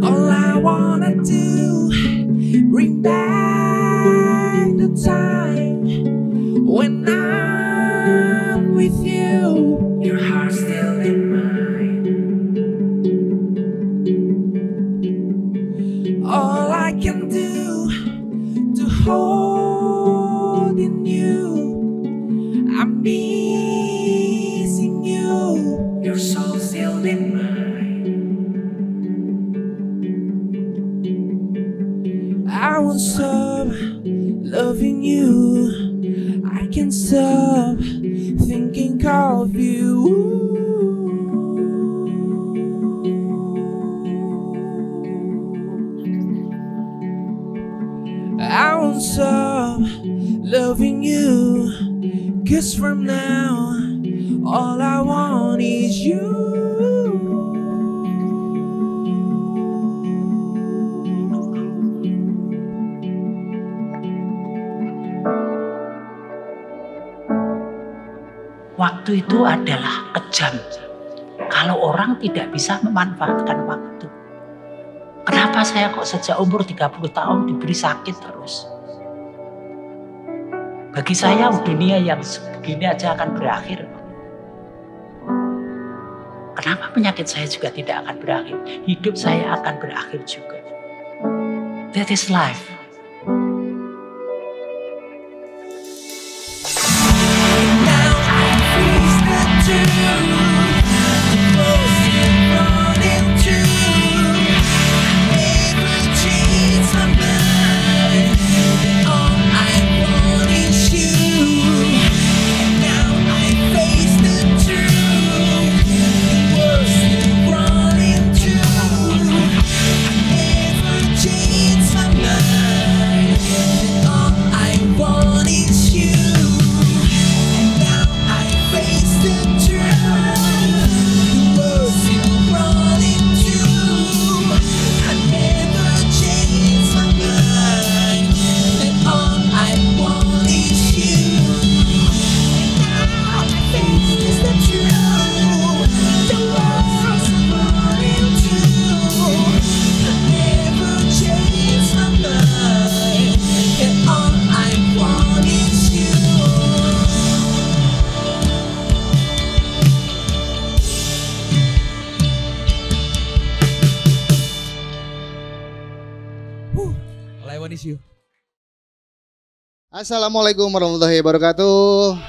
All I wanna do, bring back the time when I'm with you. Your heart's still in mine. All I can do to hold in you, I'm missing you. Your soul's still in mine. I won't stop loving you. I can't stop thinking of you. I won't stop loving you, 'cause from now all I want is you. Waktu itu adalah kejam. Kalau orang tidak bisa memanfaatkan waktu. Kenapa saya kok sejak umur 30 tahun diberi sakit terus? Bagi saya dunia yang begini aja akan berakhir. Kenapa penyakit saya juga tidak akan berakhir? Hidup saya akan berakhir juga. That is life. Assalamualaikum warahmatullahi wabarakatuh.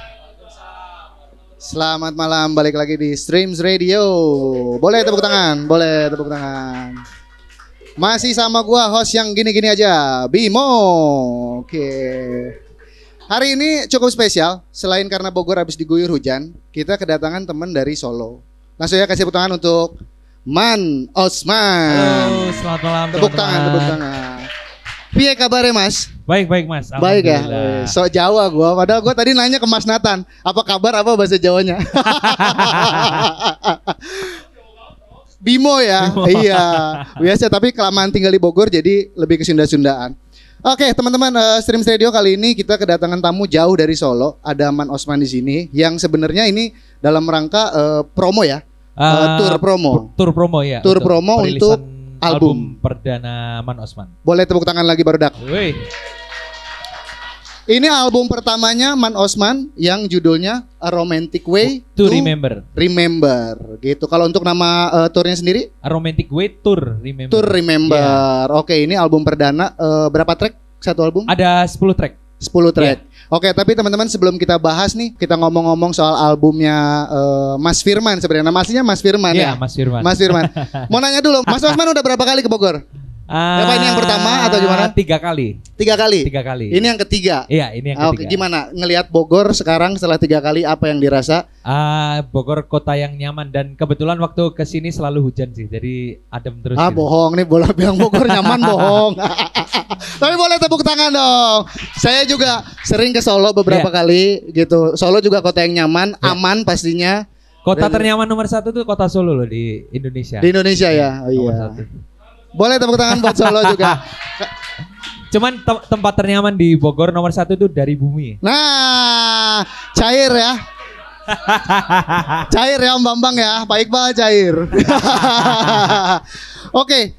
Selamat malam, balik lagi di Streams Radio. Boleh tepuk tangan, boleh tepuk tangan. Masih sama gua host yang gini-gini aja, Bimo. Oke. Hari ini cukup spesial, selain karena Bogor habis diguyur hujan, kita kedatangan teman dari Solo. Langsung ya kasih tepuk tangan untuk Man Osman. Halo, selamat malam. Tepuk tangan, tepuk tangan. Piye kabarnya Mas? Baik Mas. Baik ya. Sok Jawa gua. Padahal gua tadi nanya ke Mas Nathan, apa kabar apa bahasa Jawanya? Bimo ya. Bimo. Iya. Biasa tapi kelamaan tinggal di Bogor jadi lebih ke Sunda-Sundaan. Oke, teman-teman, Streams Radio kali ini kita kedatangan tamu jauh dari Solo. Ada Man Osman di sini yang sebenarnya ini dalam rangka promo ya. Tour promo. Tour promo ya. Tour promo untuk album perdana Man Osman. Boleh tepuk tangan lagi barudak. Wih. Ini album pertamanya Man Osman yang judulnya A Romantic Way to Remember. Remember gitu. Kalau untuk nama tournya sendiri? A Romantic Way Tour Remember. Tour Remember. Yeah. Oke, ini album perdana. Berapa track satu album? Ada 10 track. 10 track. Yeah. Oke, tapi teman-teman sebelum kita bahas nih, kita ngomong-ngomong soal albumnya Mas Firman sebenarnya. Nama aslinya Mas Firman ya? Mas Firman. Mas Firman. Mau nanya dulu, Mas Osman udah berapa kali ke Bogor? Apa ini yang pertama atau gimana? 3 kali. 3 kali? 3 kali. Ini yang ketiga? Iya, ini yang ketiga. Oke, gimana? Ngelihat Bogor sekarang setelah 3 kali, apa yang dirasa? Bogor kota yang nyaman dan kebetulan waktu kesini selalu hujan sih, jadi adem terus. Gitu. Bohong nih, bola bilang Bogor nyaman bohong. Tapi boleh tepuk tangan dong. Saya juga sering ke Solo beberapa kali gitu. Solo juga kota yang nyaman, aman pastinya. Kota ternyaman nomor 1 tuh kota Solo loh di Indonesia. Di Indonesia ya, oh, iya. Boleh tepuk tangan buat Solo juga. Cuman tempat ternyaman di Bogor nomor 1 tuh dari bumi. Nah, cair ya. Cair ya Om Bambang ya, Pak Iqbal cair. Oke,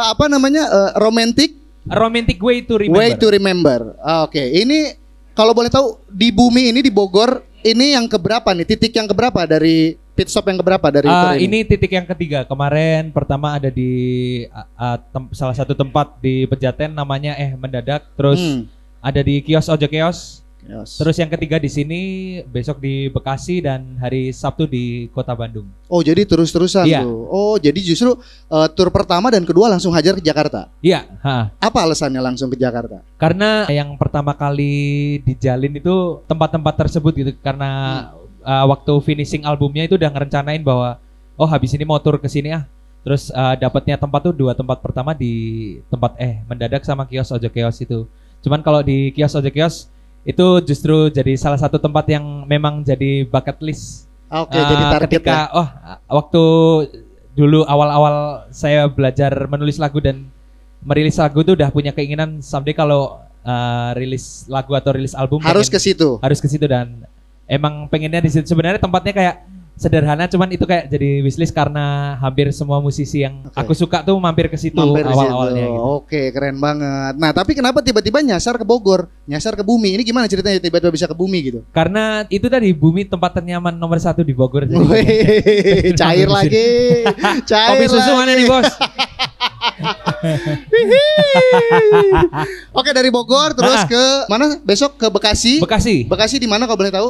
apa namanya? Romantic A Romantic Way to Remember. Way to Remember. Oke, ini kalau boleh tahu di bumi ini di Bogor ini yang keberapa nih? Titik yang keberapa dari pit stop yang keberapa dari tour Ini titik yang ketiga. Kemarin pertama ada di salah satu tempat di Pejaten namanya Mendadak. Terus ada di kios Ojo Kios. Yes. Terus yang ketiga di sini, besok di Bekasi dan hari Sabtu di Kota Bandung. Oh, jadi terus-terusan Iya. tuh. Oh, jadi justru tur pertama dan kedua langsung hajar ke Jakarta. Iya, Apa alasannya langsung ke Jakarta? karena yang pertama kali dijalin itu tempat-tempat tersebut gitu. Karena waktu finishing albumnya itu udah ngerencanain bahwa oh habis ini mau tur ke sini ah. Terus dapatnya tempat tuh 2 tempat pertama di tempat Mendadak sama kios Ojo Kios itu. Cuman kalau di kios Ojo Kios itu justru jadi salah satu tempat yang memang jadi bucket list. Oke, jadi target ketika ya. waktu dulu awal-awal saya belajar menulis lagu dan merilis lagu tuh udah punya keinginan someday kalau rilis lagu atau rilis album Harus ke situ. harus ke situ dan emang pengennya di situ. Sebenarnya tempatnya kayak sederhana, cuman itu kayak jadi wishlist karena hampir semua musisi yang aku suka tuh mampir ke situ Mampir ke awal-awalnya situ. gitu. Oke, keren banget. Nah, tapi kenapa tiba-tiba nyasar ke Bogor, nyasar ke bumi? Ini gimana ceritanya tiba-tiba bisa ke bumi gitu? Karena itu tadi bumi tempat ternyaman nomor 1 di Bogor. Jadi Wih, cair lagi. Cair kopi susu lagi. mana nih bos? Oke, dari Bogor terus ke mana? Besok ke Bekasi. Bekasi. Bekasi di mana kalau boleh tahu?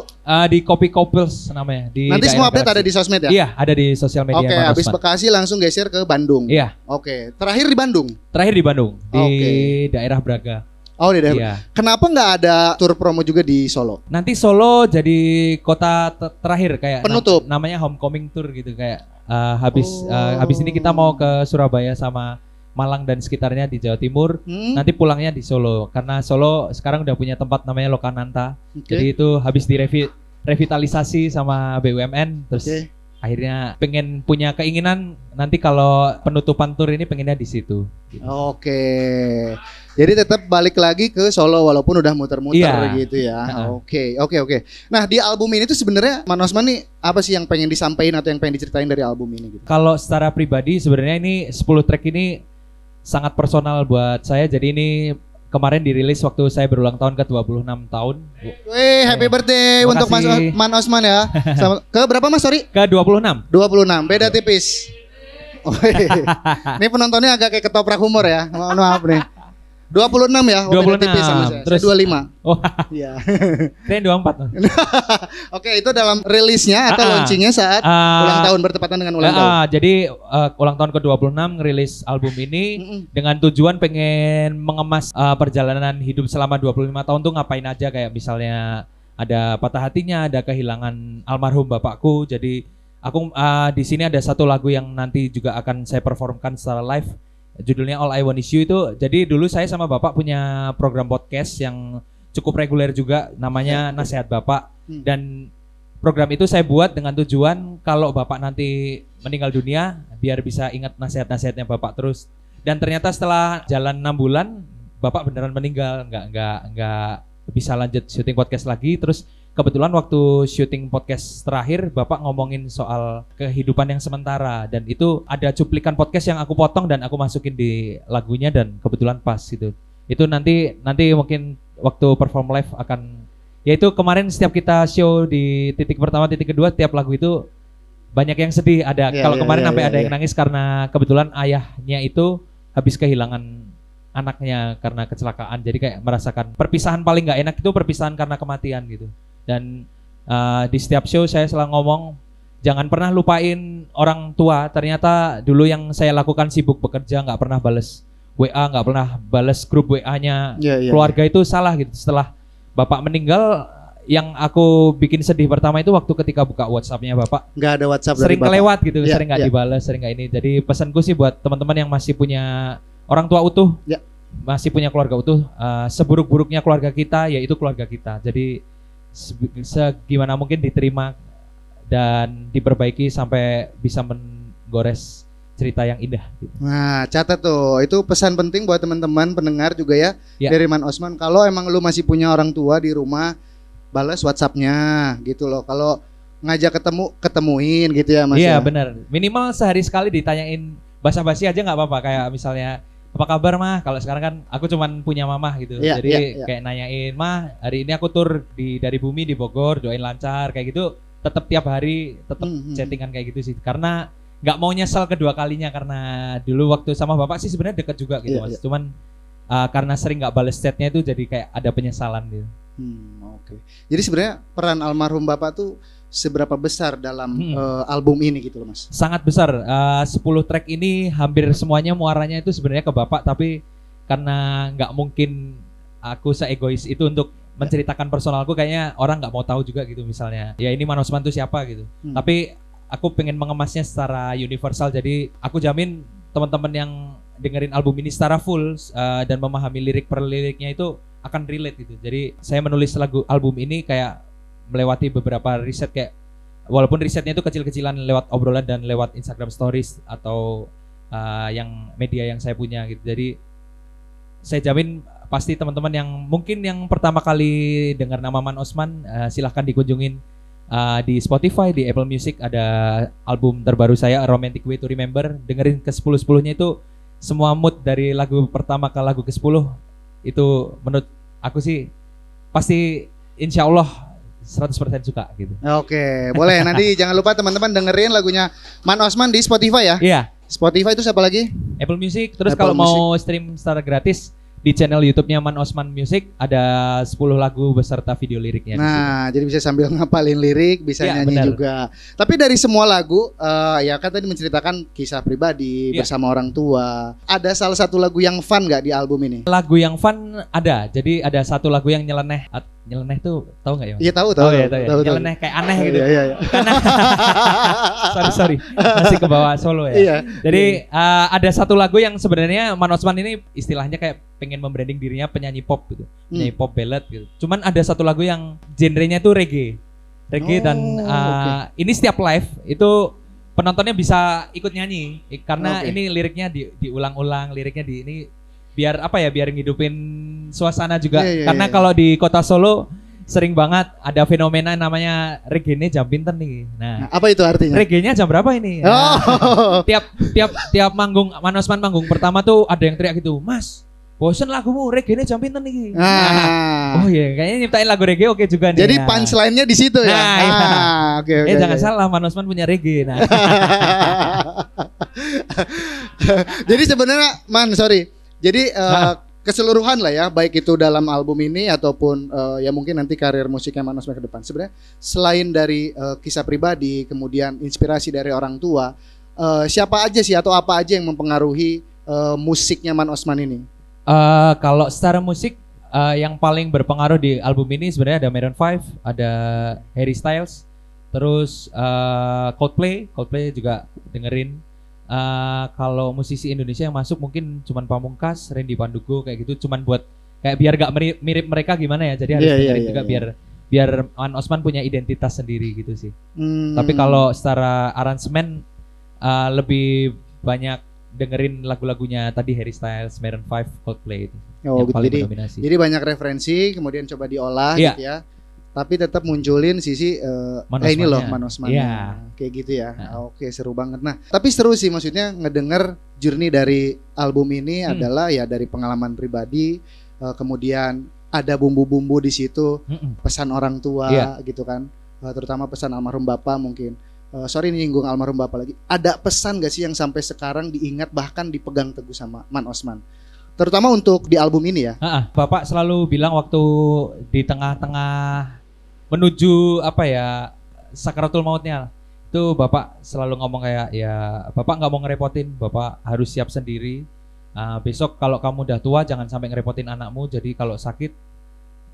Di Kopi Kopils namanya. Di Nanti semua daerah update ada Bekasi. di sosmed ya? Iya, ada di sosial media. Oke, Mas habis Osman. Bekasi langsung geser ke Bandung. Iya, Oke, terakhir di Bandung. terakhir di Bandung, di Oke. daerah Braga. Oh, di daerah. Iya. Kenapa nggak ada tour promo juga di Solo? Nanti Solo jadi kota terakhir kayak Penutup. namanya homecoming tour gitu kayak habis ini kita mau ke Surabaya sama Malang dan sekitarnya di Jawa Timur. Nanti pulangnya di Solo karena Solo sekarang udah punya tempat namanya Lokananta. Oke. Jadi itu habis direvitalisasi sama BUMN terus Oke. akhirnya pengen punya keinginan nanti kalau penutupan tour ini pengennya di situ. Gitu. Oke. Jadi tetap balik lagi ke Solo walaupun udah muter-muter Iya. gitu ya. Oke. Nah, di album ini tuh sebenarnya Man Osman nih apa sih yang pengen disampaikan atau yang pengen diceritain dari album ini gitu? Kalau secara pribadi sebenarnya ini 10 track ini sangat personal buat saya. Jadi ini kemarin dirilis waktu saya berulang tahun ke 26 tahun. Wih, happy birthday Terima untuk kasih. Man Osman ya. Ke berapa Mas? Sorry? Ke 26. 26. Beda tipis. Wih. Ini penontonnya agak kayak ketoprak humor ya. Mohon maaf nih. 26 ya, oh, beda 26. tipis sama saya. Terus- Saya 25. Oh, Iya. keren 24. Oke, itu dalam rilisnya atau launchingnya saat ulang tahun bertepatan dengan ulang tahun. Jadi ulang tahun ke-26 ngerilis album ini dengan tujuan pengen mengemas perjalanan hidup selama 25 tahun tuh ngapain aja kayak misalnya ada patah hatinya, ada kehilangan almarhum bapakku. Jadi aku di sini ada satu lagu yang nanti juga akan saya performkan secara live. Judulnya All I Want Is You itu. Jadi dulu saya sama bapak punya program podcast yang cukup reguler juga namanya Nasihat Bapak. Dan program itu saya buat dengan tujuan kalau bapak nanti meninggal dunia biar bisa ingat nasihat-nasihatnya bapak terus. Dan ternyata setelah jalan 6 bulan bapak beneran meninggal, nggak bisa lanjut syuting podcast lagi. Terus kebetulan waktu syuting podcast terakhir bapak ngomongin soal kehidupan yang sementara dan itu ada cuplikan podcast yang aku potong dan aku masukin di lagunya dan kebetulan pas gitu. Itu nanti mungkin waktu perform live akan, yaitu kemarin setiap kita show di titik pertama titik kedua tiap lagu itu banyak yang sedih, ada kalau kemarin sampai ada yang nangis karena kebetulan ayahnya itu habis kehilangan anaknya karena kecelakaan, jadi kayak merasakan perpisahan paling nggak enak itu perpisahan karena kematian gitu. Dan di setiap show saya selalu ngomong jangan pernah lupain orang tua. Ternyata dulu yang saya lakukan sibuk bekerja, nggak pernah bales WA, nggak pernah bales grup WA-nya keluarga itu salah gitu. Setelah bapak meninggal, yang aku bikin sedih pertama itu waktu ketika buka WhatsApp-nya bapak Nggak ada WhatsApp sering dari Bapak. kelewat gitu, Ya, sering nggak ya. dibalas, sering nggak ini. Jadi pesanku sih buat teman-teman yang masih punya orang tua utuh, Ya. masih punya keluarga utuh, seburuk-buruknya keluarga kita yaitu keluarga kita. Jadi segimana mungkin diterima dan diperbaiki sampai bisa menggores cerita yang indah gitu. Nah, catat tuh, itu pesan penting buat teman-teman pendengar juga ya, Ya. dari Man Osman. Kalau emang lu masih punya orang tua di rumah, balas WhatsApp-nya gitu loh. Kalau ngajak ketemuin gitu ya Mas. Iya ya? benar. Minimal sehari sekali ditanyain basa-basi aja nggak apa-apa, kayak misalnya apa kabar mah, kalau sekarang kan aku cuman punya mamah gitu, jadi kayak nanyain mah hari ini aku tur dari Bumi di Bogor, doain lancar kayak gitu, tetap tiap hari tetap chattingan kayak gitu sih, karena nggak mau nyesel kedua kalinya, karena dulu waktu sama bapak sih sebenarnya deket juga gitu mas, cuman karena sering nggak bales chatnya itu jadi kayak ada penyesalan gitu. Oke. Jadi sebenarnya peran almarhum bapak tuh seberapa besar dalam album ini gitu loh mas? Sangat besar. 10 track ini hampir semuanya muaranya itu sebenarnya ke bapak, tapi karena nggak mungkin aku se-egois itu untuk menceritakan personalku, kayaknya orang nggak mau tahu juga gitu, misalnya ya ini Man Osman tuh siapa gitu. Tapi aku pengen mengemasnya secara universal, jadi aku jamin teman-teman yang dengerin album ini secara full dan memahami lirik per liriknya itu akan relate gitu. Jadi saya menulis lagu album ini kayak melewati beberapa riset, kayak walaupun risetnya itu kecil-kecilan lewat obrolan dan lewat Instagram Stories atau yang media yang saya punya gitu. Jadi saya jamin pasti teman-teman yang mungkin yang pertama kali dengar nama Man Osman, silahkan dikunjungin di Spotify, di Apple Music ada album terbaru saya A Romantic Way to Remember. Dengerin ke 10-10-nya itu semua mood dari lagu pertama ke lagu ke-10 itu menurut aku sih pasti insya Allah 100% suka gitu. Oke, boleh. Nanti jangan lupa teman-teman dengerin lagunya Man Osman di Spotify ya. Iya. Spotify itu siapa lagi? Apple Music. Terus Apple kalau mau stream secara gratis di channel YouTube-nya Man Osman Music ada 10 lagu beserta video liriknya. Nah, jadi bisa sambil ngapalin lirik, bisa nyanyi benar. juga. Tapi dari semua lagu, ya kan tadi menceritakan kisah pribadi bersama orang tua. Ada salah satu lagu yang fun nggak di album ini? Lagu yang fun ada. Jadi ada satu lagu yang nyeleneh. Nyeleneh tuh tahu nggak ya? Iya tahu. Tahu ya. Nyeleneh kayak aneh gitu. Iya. sorry. Masih ke bawah Solo ya. Iya. Jadi ada satu lagu yang sebenarnya Man Osman ini istilahnya kayak pengen membranding dirinya penyanyi pop gitu. Penyanyi pop ballad gitu. Cuman ada satu lagu yang genrenya tuh reggae. Dan ini setiap live itu penontonnya bisa ikut nyanyi karena ini liriknya diulang-ulang, liriknya ini biar apa ya, biar ngidupin suasana juga. Karena kalau di kota Solo sering banget ada fenomena namanya reggae-nya jam pinten nih. Nah, apa itu artinya? Reggae-nya jam berapa ini? Nah, tiap manggung Man Osman manggung pertama tuh ada yang teriak gitu, "Mas, bosen lagumu, reggae-nya jam pinten nih?" Oh iya, kayaknya nyiptain lagu reggae oke juga nih. Jadi punchline-nya di situ ya. Oke. Jangan salah, Man Osman punya reggae. Nah. Jadi sebenarnya Jadi keseluruhan lah ya, baik itu dalam album ini ataupun ya mungkin nanti karir musiknya Man Osman ke depan. Sebenarnya selain dari kisah pribadi, kemudian inspirasi dari orang tua, siapa aja sih atau apa aja yang mempengaruhi musiknya Man Osman ini? Kalau secara musik yang paling berpengaruh di album ini sebenarnya ada Maroon 5, ada Harry Styles, terus Coldplay juga dengerin. Kalau musisi Indonesia yang masuk mungkin cuman Pamungkas, Randy Pandugo kayak gitu, cuman buat kayak biar gak mirip mereka gimana ya, jadi harus dengerin juga biar Man Osman punya identitas sendiri gitu sih. Tapi kalau secara aransemen lebih banyak dengerin lagu-lagunya tadi Harry Styles, Maroon 5, Coldplay itu yang paling mendominasi. Jadi banyak referensi kemudian coba diolah gitu ya. Tapi tetap munculin sisi ini loh Man Osman. Kayak gitu ya. Oke, seru banget. Nah, tapi seru sih maksudnya ngedenger journey dari album ini adalah ya dari pengalaman pribadi, kemudian ada bumbu-bumbu di situ, pesan orang tua gitu kan. Terutama pesan almarhum bapak mungkin. Sorry nyinggung almarhum bapak lagi. Ada pesan gak sih yang sampai sekarang diingat bahkan dipegang teguh sama Man Osman? Terutama untuk di album ini ya. Bapak selalu bilang waktu di tengah-tengah menuju sakaratul mautnya, itu bapak selalu ngomong kayak ya bapak nggak mau ngerepotin, bapak harus siap sendiri. Besok kalau kamu udah tua jangan sampai ngerepotin anakmu, jadi kalau sakit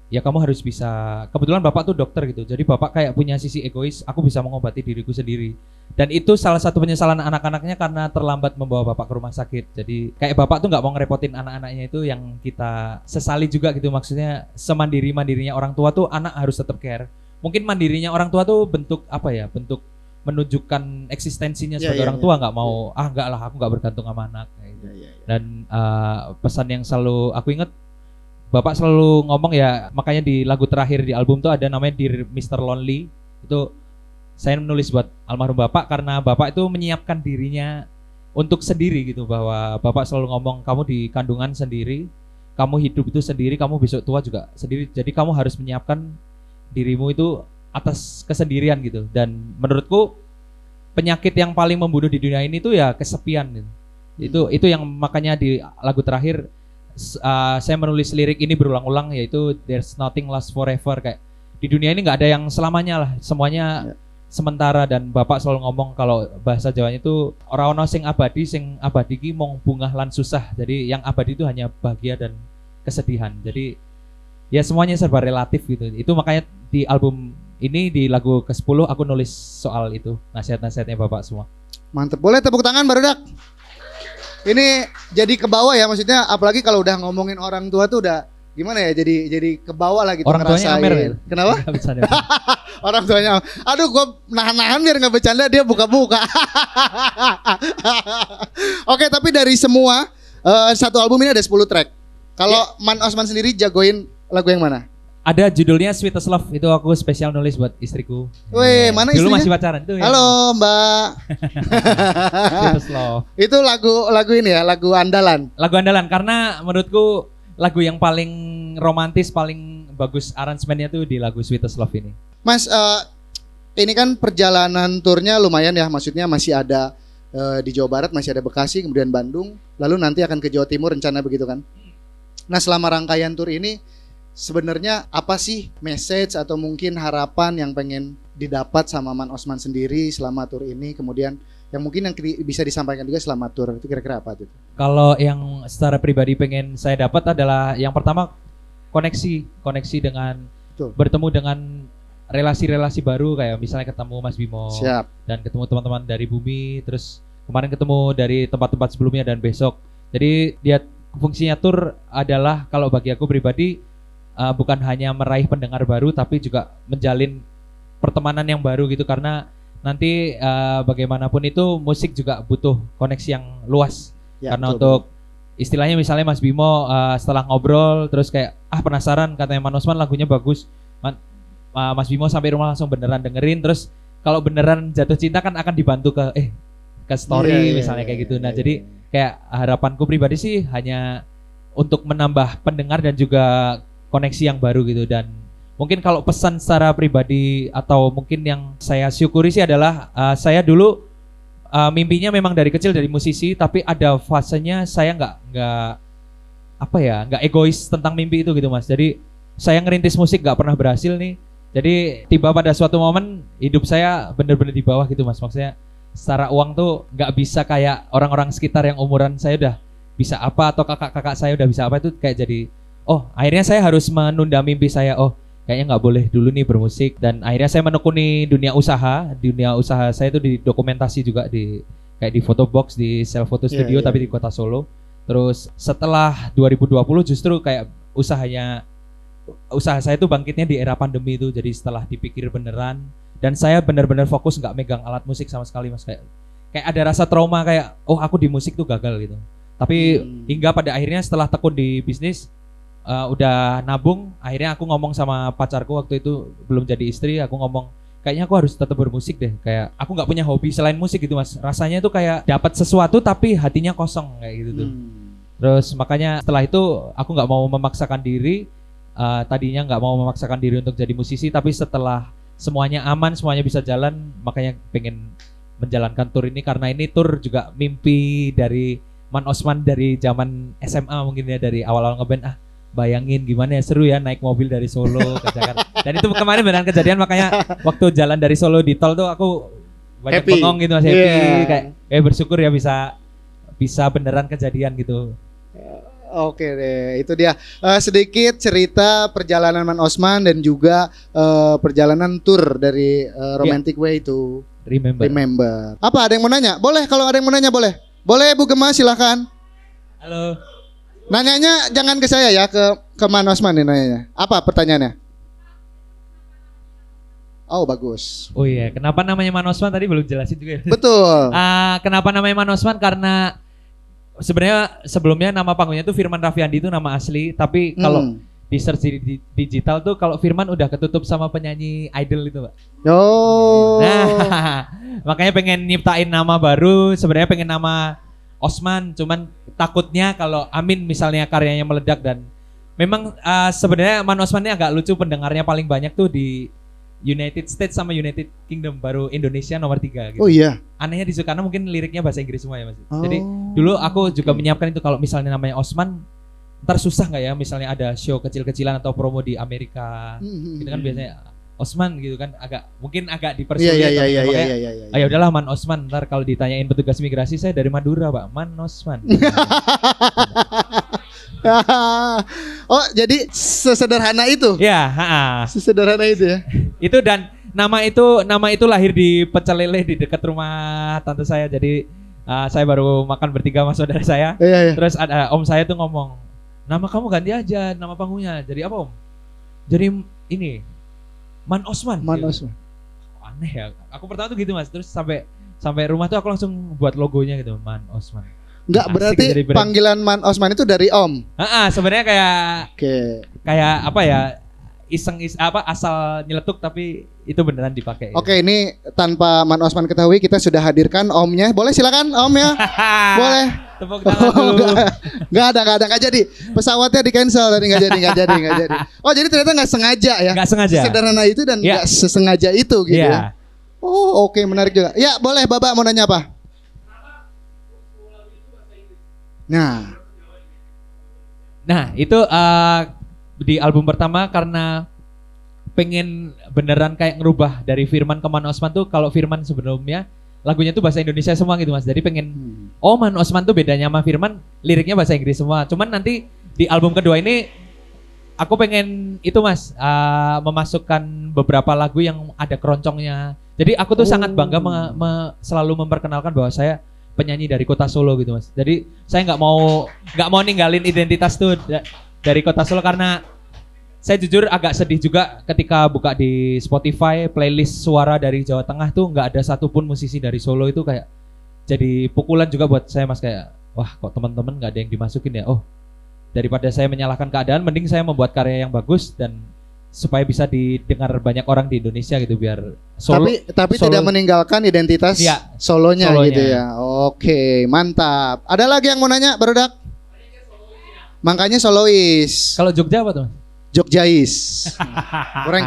ya kamu harus bisa. Kebetulan bapak tuh dokter gitu, jadi bapak kayak punya sisi egois, aku bisa mengobati diriku sendiri. Dan itu salah satu penyesalan anak-anaknya karena terlambat membawa bapak ke rumah sakit. Jadi kayak bapak tuh nggak mau ngerepotin anak-anaknya, itu yang kita sesali juga gitu. Maksudnya semandiri-mandirinya orang tua tuh anak harus tetap care. Mungkin mandirinya orang tua tuh bentuk apa ya, bentuk menunjukkan eksistensinya sebagai orang tua, nggak mau enggak lah aku nggak bergantung sama anak gitu. Dan pesan yang selalu aku ingat, bapak selalu ngomong ya, makanya di lagu terakhir di album tuh ada namanya Dear Mr. Lonely. Itu saya menulis buat almarhum bapak karena bapak itu menyiapkan dirinya untuk sendiri gitu, bahwa Bapak selalu ngomong kamu di kandungan sendiri, kamu hidup itu sendiri, kamu besok tua juga sendiri. Jadi kamu harus menyiapkan dirimu itu atas kesendirian gitu. Dan menurutku penyakit yang paling membunuh di dunia ini tuh ya kesepian gitu. Itu yang makanya di lagu terakhir saya menulis lirik ini berulang-ulang, yaitu there's nothing lasts forever, kayak di dunia ini nggak ada yang selamanya lah, semuanya sementara. Dan Bapak selalu ngomong kalau bahasa Jawanya itu ora ono sing abadi ki mung bungah lan susah. Jadi yang abadi itu hanya bahagia dan kesedihan. Jadi ya semuanya serba relatif gitu. Itu makanya di album ini di lagu ke-10 aku nulis soal itu, nasihat-nasihatnya Bapak semua. Mantep, boleh tepuk tangan barudak. Ini jadi ke bawah ya, maksudnya apalagi kalau udah ngomongin orang tua tuh udah gimana ya, jadi ke bawah lah gitu. Orang tuanya Amer ya? Kenapa? Orang tuanya, aduh gua nahan-nahan biar gak bercanda, dia buka-buka. Oke, tapi dari semua satu album ini ada 10 track. Kalau Man Osman sendiri jagoin lagu yang mana? Ada judulnya Sweetest Love, itu aku spesial nulis buat istriku. Weh, mana istrinya? Dulu masih pacaran tuh ya. Halo Mbak. Sweetest Love. Itu lagu ini ya, lagu andalan. Lagu andalan karena menurutku lagu yang paling romantis, paling bagus aransemennya tuh di lagu Sweetest Love ini. Mas, ini kan perjalanan turnya lumayan ya, maksudnya masih ada di Jawa Barat, masih ada Bekasi, kemudian Bandung, lalu nanti akan ke Jawa Timur rencana begitu kan? Nah, selama rangkaian tur ini sebenarnya apa sih message atau mungkin harapan yang pengen didapat sama Man Osman sendiri selama tur ini, kemudian yang mungkin yang bisa disampaikan juga selama tur itu kira-kira apa gitu? Kalau yang secara pribadi pengen saya dapat adalah yang pertama koneksi dengan bertemu dengan relasi-relasi baru, kayak misalnya ketemu Mas Bimo. Siap. Dan ketemu teman-teman dari Bumi, terus kemarin ketemu dari tempat-tempat sebelumnya dan besok. Jadi dia fungsinya tur adalah kalau bagi aku pribadi bukan hanya meraih pendengar baru tapi juga menjalin pertemanan yang baru gitu, karena nanti bagaimanapun itu musik juga butuh koneksi yang luas ya, karena untuk istilahnya misalnya Mas Bimo setelah ngobrol terus kayak penasaran katanya Man Osman lagunya bagus, Mas Bimo sampai rumah langsung beneran dengerin, terus kalau beneran jatuh cinta kan akan dibantu ke story misalnya kayak gitu. Nah jadi kayak harapanku pribadi sih hanya untuk menambah pendengar dan juga koneksi yang baru gitu. Dan mungkin kalau pesan secara pribadi atau mungkin yang saya syukuri sih adalah saya dulu mimpinya memang dari kecil dari musisi, tapi ada fasenya saya nggak egois tentang mimpi itu gitu Mas. Jadi saya ngerintis musik nggak pernah berhasil nih. Jadi tiba pada suatu momen hidup saya benar-benar di bawah gitu Mas. Maksudnya secara uang tuh nggak bisa kayak orang-orang sekitar yang umuran saya udah bisa apa, atau kakak-kakak saya udah bisa apa, itu kayak jadi akhirnya saya harus menunda mimpi saya. Kayaknya nggak boleh dulu nih bermusik. Dan akhirnya saya menekuni dunia usaha saya itu di dokumentasi juga, kayak di Photobox, di Self Photo Studio tapi di kota Solo. Terus setelah 2020 justru kayak usaha saya itu bangkitnya di era pandemi itu. Jadi setelah dipikir beneran dan saya benar-benar fokus, nggak megang alat musik sama sekali Mas, kayak ada rasa trauma kayak aku di musik tuh gagal gitu. Tapi hingga pada akhirnya setelah tekun di bisnis, udah nabung, akhirnya aku ngomong sama pacarku waktu itu, belum jadi istri, aku ngomong kayaknya aku harus tetap bermusik deh, kayak aku nggak punya hobi selain musik gitu Mas. Rasanya tuh kayak dapat sesuatu tapi hatinya kosong kayak gitu tuh. Terus makanya setelah itu aku nggak mau memaksakan diri, tadinya nggak mau memaksakan diri untuk jadi musisi, tapi setelah semuanya aman, semuanya bisa jalan, makanya pengen menjalankan tur ini, karena ini tur juga mimpi dari Man Osman dari zaman SMA mungkin ya, dari awal-awal ngeband. Bayangin gimana ya, seru ya naik mobil dari Solo ke Jakarta. Dan itu kemarin beneran kejadian, makanya waktu jalan dari Solo di tol tuh aku banyak bengong gitu Mas, happy kayak bersyukur ya bisa beneran kejadian gitu. Oke deh, itu dia sedikit cerita perjalanan Man Osman dan juga perjalanan tur dari Romantic Way to Remember. Apa ada yang mau nanya? Boleh, kalau ada yang mau nanya boleh. Boleh Bu Gemma, silahkan. Halo. Nanyanya jangan ke saya ya, ke Man Osman nih nanyanya. Apa pertanyaannya? Oh bagus. Oh iya, kenapa namanya Man Osman tadi belum jelasin juga ya? Betul. Kenapa namanya Man Osman? Karena sebenarnya sebelumnya nama panggungnya itu Firman Raffiandi, itu nama asli. Tapi kalau di search digital tuh kalau Firman udah ketutup sama penyanyi idol itu, Pak. Oh. Nah, makanya pengen nyiptain nama baru, sebenarnya pengen nama Osman, cuman takutnya kalau Amin misalnya karyanya meledak dan memang sebenarnya Man Osman ini agak lucu, pendengarnya paling banyak tuh di United States sama United Kingdom, baru Indonesia nomor 3 gitu. Oh iya. Anehnya di situ karena mungkin liriknya bahasa Inggris semua ya Mas. Oh. Jadi dulu aku juga menyiapkan itu kalau misalnya namanya Osman, ntar susah nggak ya misalnya ada show kecil-kecilan atau promo di Amerika, gitu kan biasanya Osman gitu kan mungkin agak dipersulit. Iya. Ya udahlah Man Osman, ntar kalau ditanyain petugas migrasi saya dari Madura Pak, Man Osman. Oh jadi sesederhana itu? Ya, Sesederhana itu ya? Itu dan nama itu lahir di Pecel Lele di dekat rumah tante saya. Jadi saya baru makan bertiga sama saudara saya. Iya. Terus ada om saya tuh ngomong, nama kamu ganti aja nama panggungnya. Jadi apa om? Jadi ini Man Osman. Man gitu. Osman. Aneh ya. Aku pertama tuh gitu Mas. Terus sampai rumah tuh aku langsung buat logonya gitu, Man Osman. Enggak, Asik berarti dari brand. panggilan Man Osman itu dari om. Sebenarnya kayak Oke. kayak apa ya? Asal nyeletuk tapi itu beneran dipakai. Oke, ini tanpa Man Osman ketahui kita sudah hadirkan omnya. Boleh silakan om ya. Boleh. Tepuk tangan dulu. Enggak jadi. Pesawatnya di cancel tadi enggak jadi. Oh, jadi ternyata enggak sengaja ya. Enggak sengaja. Sederhana itu dan Ya. enggak sesengaja itu gitu Iya. ya. Oh, oke, menarik juga. Ya, boleh Bapak mau nanya apa? Nah, itu di album pertama karena pengen beneran kayak ngerubah dari Firman ke Man Osman tuh. Kalau Firman sebelumnya lagunya tuh bahasa Indonesia semua gitu Mas. Jadi pengen Man Osman tuh bedanya sama Firman, liriknya bahasa Inggris semua. Cuman nanti di album kedua ini aku pengen itu Mas, memasukkan beberapa lagu yang ada keroncongnya. Jadi aku tuh sangat bangga selalu memperkenalkan bahwa saya penyanyi dari kota Solo gitu Mas. Jadi saya nggak mau ninggalin identitas tuh dari kota Solo, karena saya jujur agak sedih juga ketika buka di Spotify playlist suara dari Jawa Tengah tuh nggak ada satupun musisi dari Solo. Itu kayak jadi pukulan juga buat saya Mas, kayak wah kok teman-teman nggak ada yang dimasukin ya. Oh, daripada saya menyalahkan keadaan, mending saya membuat karya yang bagus dan supaya bisa didengar banyak orang di Indonesia gitu, biar Solo. Tapi tidak meninggalkan identitas ya, solonya gitu ya. Oke, mantap. Ada lagi yang mau nanya, Barudak? Makanya solois. Kalau Jogja apa tuh? Jogjais. Kurang.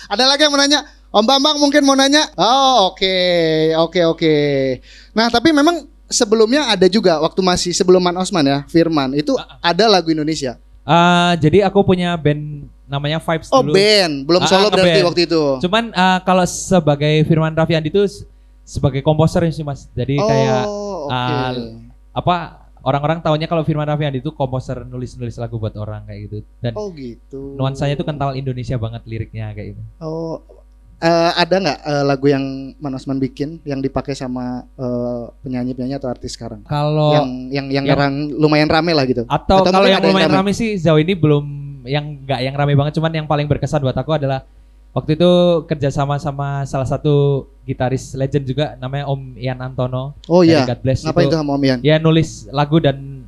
Ada lagi yang mau nanya? Om Bambang mungkin mau nanya? Oh, oke. Nah, tapi memang sebelumnya ada juga waktu masih sebelum Man Osman ya, Firman itu ada lagu Indonesia. Jadi aku punya band namanya Vibes dulu. Oh, band, belum solo berarti band. waktu itu. Cuman kalau sebagai Firman Raffiandi itu sebagai komposer sih Mas. Jadi kayak orang-orang taunya kalau Firman Raffiandi itu komposer, nulis lagu buat orang kayak gitu. Dan gitu. nuansanya itu kental Indonesia banget liriknya kayak gitu. Ada nggak lagu yang Man Osman bikin yang dipakai sama penyanyi-penyanyi atau artis sekarang? Kalau yang lumayan rame lah gitu. Atau kalau yang lumayan rame sih sejauh ini belum, yang rame banget. Cuman yang paling berkesan buat aku adalah waktu itu kerja sama salah satu gitaris legend juga namanya Om Ian Antono. Oh iya. God Bless. Ngapain itu sama Om Ian? Ya nulis lagu dan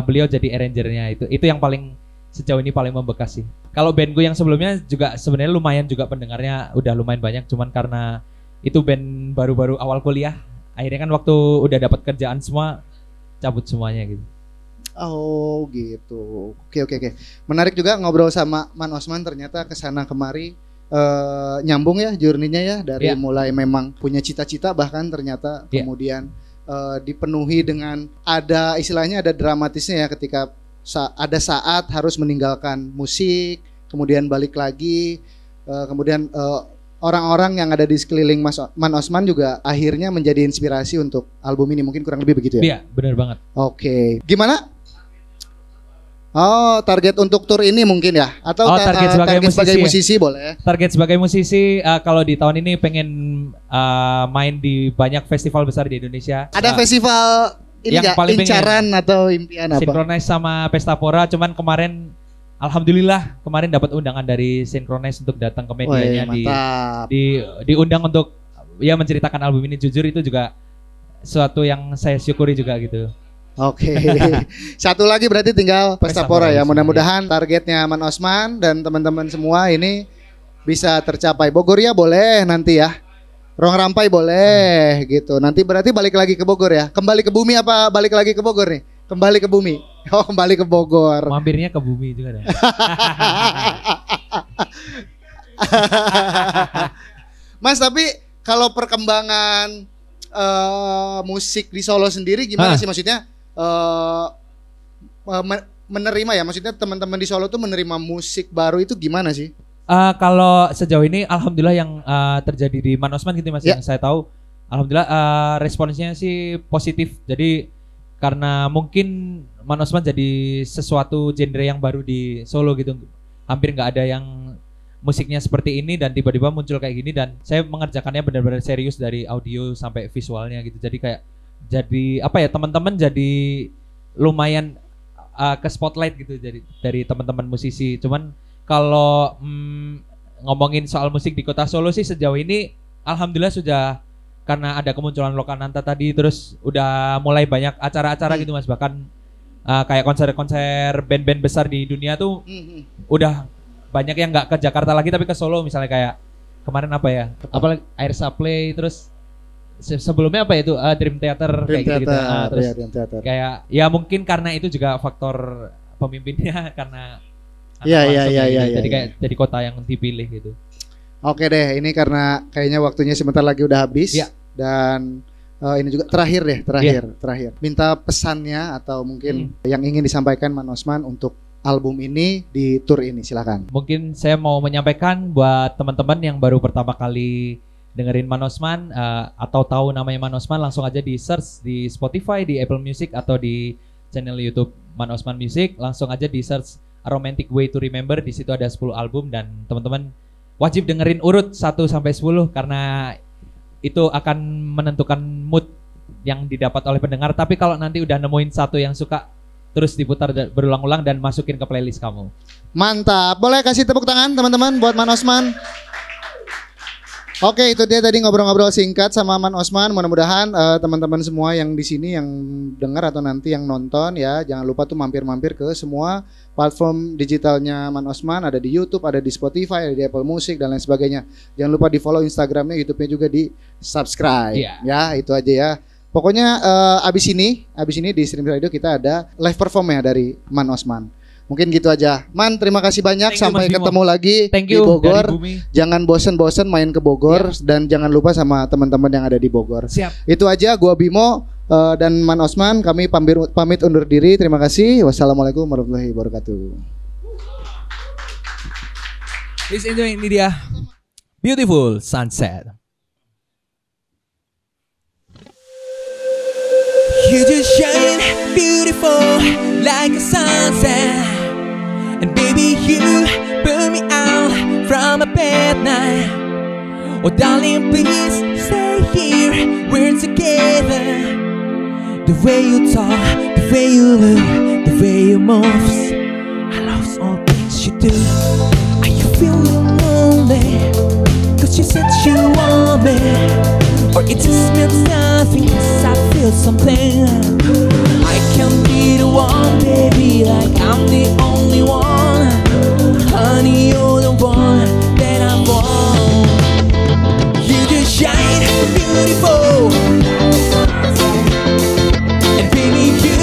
beliau jadi arrangernya. Itu yang paling sejauh ini paling membekas sih. Kalau bandku yang sebelumnya juga sebenarnya lumayan juga pendengarnya, udah lumayan banyak, cuman karena itu band baru-baru awal kuliah, akhirnya kan waktu udah dapat kerjaan semua cabut semuanya gitu. Oh gitu. Oke. Menarik juga ngobrol sama Man Osman, ternyata kesana kemari nyambung ya journey-nya ya, dari mulai memang punya cita-cita bahkan ternyata kemudian dipenuhi dengan ada istilahnya ada dramatisnya ya, ketika ada saat harus meninggalkan musik, kemudian balik lagi, kemudian orang-orang yang ada di sekeliling Man Osman juga akhirnya menjadi inspirasi untuk album ini, mungkin kurang lebih begitu ya? Iya, benar banget. Oke. Gimana? Oh, target untuk tour ini mungkin ya? Atau target sebagai musisi boleh? Target sebagai musisi kalau di tahun ini pengen main di banyak festival besar di Indonesia. Ada festival ini yang paling incaran atau impian apa? Synchronize sama Pestapora, cuman kemarin alhamdulillah dapat undangan dari Synchronize untuk datang ke medianya. Diundang untuk ya menceritakan album ini. Jujur itu juga suatu yang saya syukuri juga gitu. Oke. Satu lagi berarti tinggal Pesta Pora ya. Mudah-mudahan targetnya Man Osman dan teman-teman semua ini bisa tercapai. Bogor ya boleh nanti ya. Ruang Rampai boleh gitu. Nanti berarti balik lagi ke Bogor ya. Kembali ke bumi apa balik lagi ke Bogor nih? Kembali ke bumi. Oh, kembali ke Bogor. Mampirnya ke bumi juga deh. Mas, tapi kalau perkembangan musik di Solo sendiri gimana sih, maksudnya menerima ya, maksudnya teman-teman di Solo tuh menerima musik baru itu gimana sih? Kalau sejauh ini alhamdulillah yang terjadi di Man Osman gitu Mas, yang saya tahu alhamdulillah responsnya sih positif. Jadi karena mungkin Man Osman jadi sesuatu genre yang baru di Solo gitu. Hampir nggak ada yang musiknya seperti ini dan tiba-tiba muncul kayak gini, dan saya mengerjakannya benar-benar serius dari audio sampai visualnya gitu. Jadi kayak apa ya, teman-teman jadi lumayan ke spotlight gitu dari teman-teman musisi. Cuman kalau ngomongin soal musik di kota Solo sih sejauh ini alhamdulillah sudah, karena ada kemunculan Lokananta tadi, terus udah mulai banyak acara-acara gitu Mas. Bahkan kayak konser-konser band-band besar di dunia tuh udah banyak yang nggak ke Jakarta lagi tapi ke Solo, misalnya kayak kemarin apa ya, apalagi Air Supply, terus sebelumnya apa ya itu Dream Theater kayak gitu. Terus ya, kayak ya mungkin karena itu juga faktor pemimpinnya karena Iya. Jadi kayak jadi kota yang dipilih gitu. Oke deh, ini karena kayaknya waktunya sebentar lagi udah habis dan ini juga terakhir. Minta pesannya atau mungkin yang ingin disampaikan Man Osman untuk album ini di tour ini, silakan. Mungkin saya mau menyampaikan buat teman-teman yang baru pertama kali dengerin Man Osman atau tahu namanya Man Osman, langsung aja di search di Spotify, di Apple Music atau di channel YouTube Man Osman Music, langsung aja di search A Romantic Way to Remember. Di situ ada 10 album dan teman-teman wajib dengerin urut 1 sampai 10 karena itu akan menentukan mood yang didapat oleh pendengar. Tapi kalau nanti udah nemuin satu yang suka, terus diputar berulang-ulang dan masukin ke playlist kamu. Mantap. Boleh kasih tepuk tangan teman-teman buat Man Osman. Oke, itu dia tadi ngobrol-ngobrol singkat sama Man Osman. Mudah-mudahan teman-teman semua yang di sini yang dengar atau nanti yang nonton ya, jangan lupa tuh mampir-mampir ke semua platform digitalnya Man Osman. Ada di YouTube, ada di Spotify, ada di Apple Music dan lain sebagainya. Jangan lupa di follow Instagramnya, YouTube-nya juga di subscribe. Ya, itu aja ya. Pokoknya abis ini di Stream Radio kita ada live performnya dari Man Osman. Mungkin gitu aja. Man, terima kasih banyak. Sampai ketemu lagi di Bogor. Jangan bosen-bosen main ke Bogor dan jangan lupa sama teman-teman yang ada di Bogor. Siap. Itu aja, gua Bimo dan Man Osman, kami pamit undur diri. Terima kasih. Wassalamualaikum warahmatullahi wabarakatuh. Please enjoy, ini dia Beautiful Sunset. You just shine beautiful like a sunset, and baby you burn me out from a bad night. Oh darling, please stay here, we're together. The way you talk, the way you look, the way you move, I love all things you do. Are you feeling lonely? Cause you said you want me, or it just means nothing, cause I feel something. I can't be the one, baby, like I'm the only one. Honey, you're the one that I want. You just shine beautiful, and baby you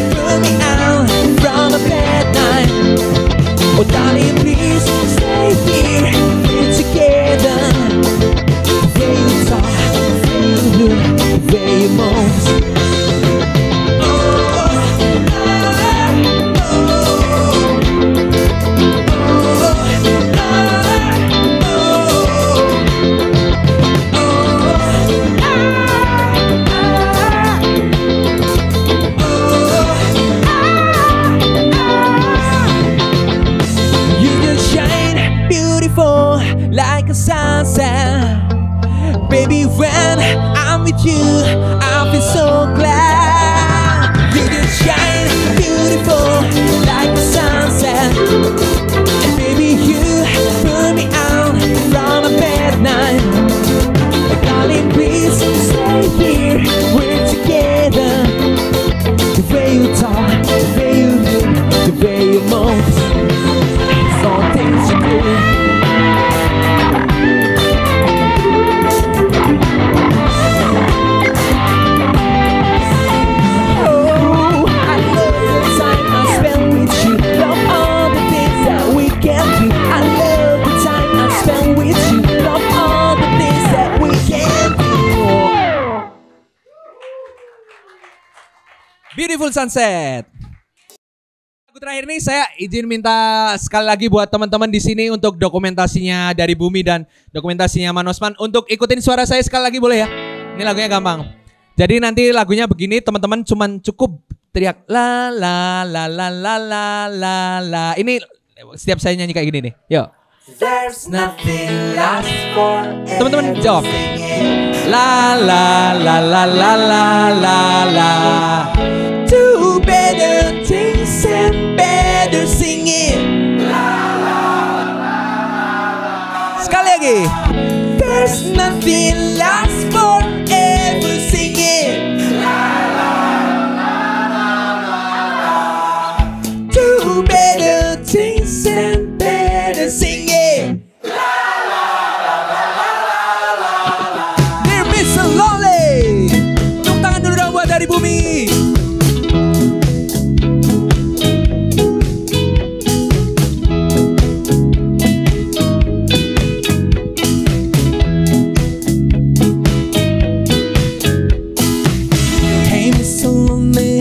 burn me out from a bad night. Oh darling, please stay here, we're together. The way you talk, the way you move. Like a sunset, baby, when I'm with you, I feel so glad. You just shine beautiful like a sunset, and baby, you burn me out from a bad night. Darling, please stay here, we're together. The way Beautiful Sunset. Lagu terakhir ini saya izin minta sekali lagi buat teman-teman di sini untuk dokumentasinya dari Bumi dan dokumentasinya Manosman untuk ikutin suara saya sekali lagi boleh ya? Ini lagunya gampang. Jadi nanti lagunya begini teman-teman cuman cukup teriak la la la la la la la la. Ini setiap saya nyanyi kayak gini nih. Yuk. There's nothing last forever. Teman-teman jawab. La la la la la la la la. Do better things and better singing. La la la la. Sekali lagi. There's nothing last forever singing. La la la la la. Do better things and better singing. La la la la la la la. Dear Miss Lonely. Tepuk tangan dulu dong buat dari Bumi. Hey Miss Lonely,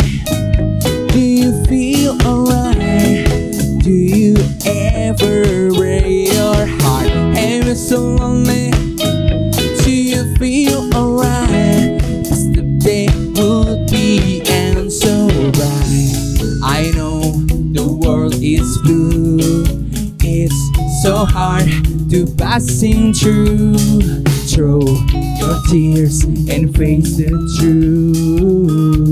do you feel alright? Do you ever break your heart? Hey Miss Lonely, do you feel alright? Yesterday would be and so bright. I know the world is blue. It's so hard to passing through. Throw your tears and face the truth.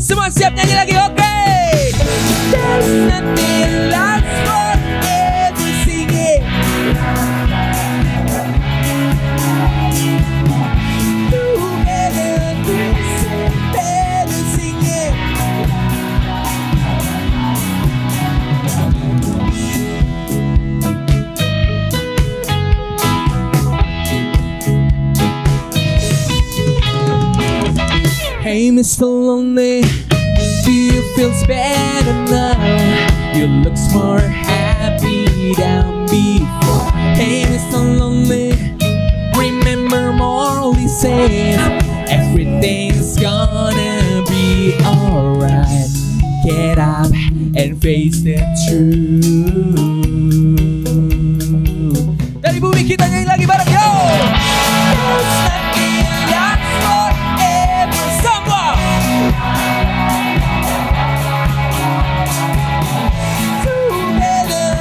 Semua siap nyanyi lagi, oke? There's nothing last forever singing. Together better singing. Hey Mr. Lonely, do you feel better now? You look more happy than before. Hey Mr. Lonely, remember Morley said everything's gonna be alright. Get up and face the truth. Dari Bumi kita nyanyi lagi bareng yo. There's nothing last forever, someone. Together,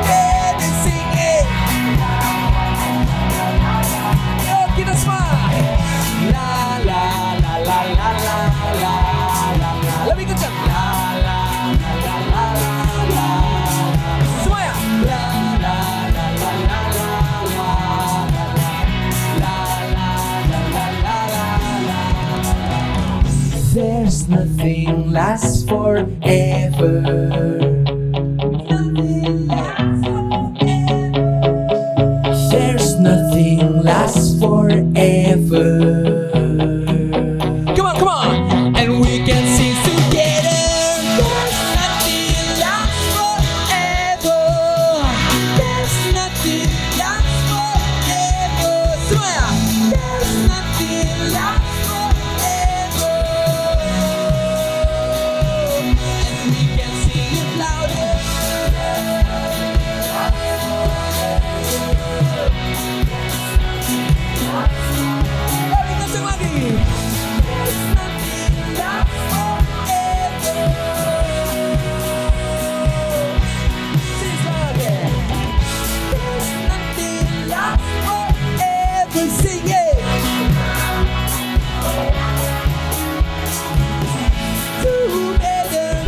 better singing. Yo, kita semua. La la la la la la la la. Lebih kencang. La la la la la la. Semuanya. La la la la la la la. La la la la la la. There's nothing lasts forever. There's nothing lasts forever. Come on, and we can sing together. There's nothing lasts forever. There's nothing lasts forever. Semuanya. There's nothing lasts forever. And we can sing it louder. Lebih kencang lagi. There's nothing lasts forever. Sing lagi. There's nothing lasts forever. Sing it. Together,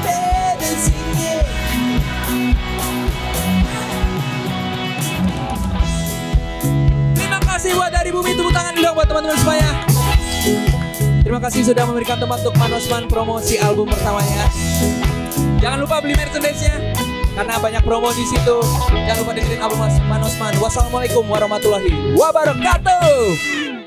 better sing it. Terima kasih buat dari Bumi, tepuk tangan dulu buat teman-teman semuanya. Terima kasih sudah memberikan tempat untuk Manosman promosi album pertamanya. Jangan lupa beli merchandise-nya karena banyak promo di situ. Jangan lupa dengerin album Manosman. Wassalamualaikum warahmatullahi wabarakatuh.